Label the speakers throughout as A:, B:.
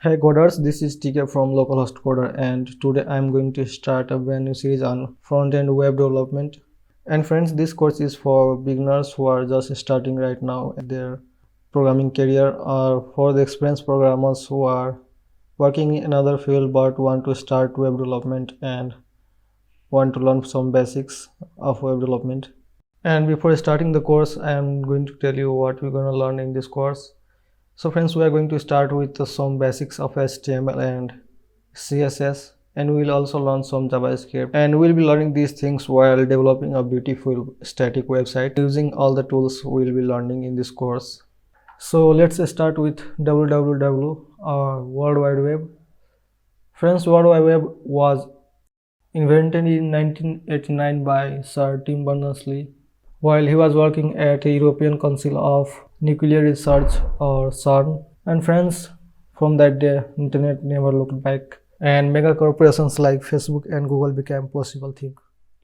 A: Hey coders, this is TK from Localhost Coder, and today I'm going to start a brand new series on front-end web development. And friends, this course is for beginners who are just starting right now in their programming career, or for the experienced programmers who are working in another field but want to start web development and want to learn some basics of web development. And before starting the course, I'm going to tell you what we're going to learn in this course. So friends, we are going to start with some basics of HTML and CSS, and we'll also learn some JavaScript, and we'll be learning these things while developing a beautiful static website using all the tools we'll be learning in this course. So let's start with www or World Wide Web. Friends, World Wide Web was invented in 1989 by Sir Tim Berners-Lee while he was working at the European Council of Nuclear Research or CERN. And friends, from that day, internet never looked back, and mega corporations like Facebook and Google became possible thing.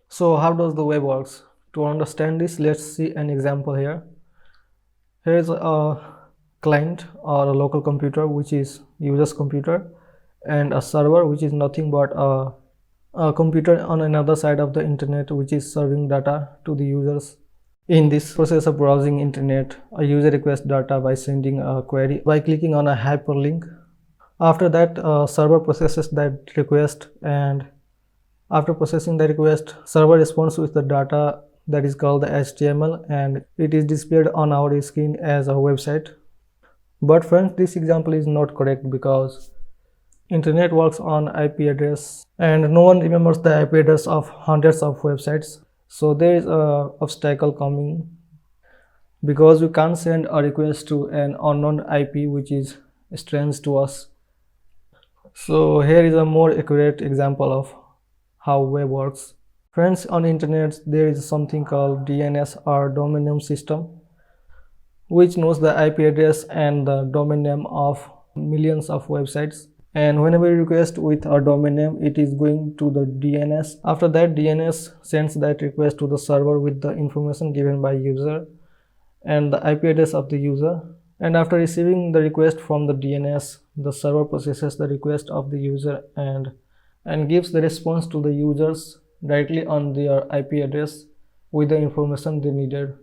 A: So how does the web works? To understand this, let's see an example here. Here is a client or a local computer, which is user's computer, and a server, which is nothing but a computer on another side of the internet, which is serving data to the users. In this process of browsing internet, a user requests data by sending a query by clicking on a hyperlink. After that, server processes that request, and after processing the request, server responds with the data that is called the HTML, and it is displayed on our screen as a website. But friends, this example is not correct because internet works on IP address, and no one remembers the IP address of hundreds of websites. So there is a obstacle coming because we can't send a request to an unknown IP which is strange to us. So here is a more accurate example of how web works. Friends, on internet there is something called DNS or domain name system, which knows the IP address and the domain name of millions of websites. And whenever you request with a domain name, it is going to the DNS. After that, DNS sends that request to the server with the information given by user and the IP address of the user. And after receiving the request from the DNS, the server processes the request of the user and gives the response to the users directly on their IP address with the information they needed.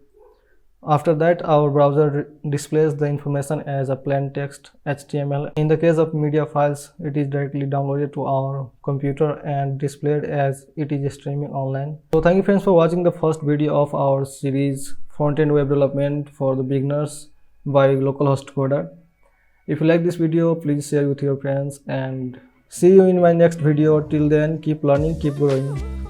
A: After that, our browser displays the information as a plain text HTML. In the case of media files, it is directly downloaded to our computer and displayed as it is streaming online. So thank you friends for watching the first video of our series Front-End Web Development for the Beginners by Localhost Coder. If you like this video, please share with your friends, and see you in my next video. Till then, keep learning, keep growing.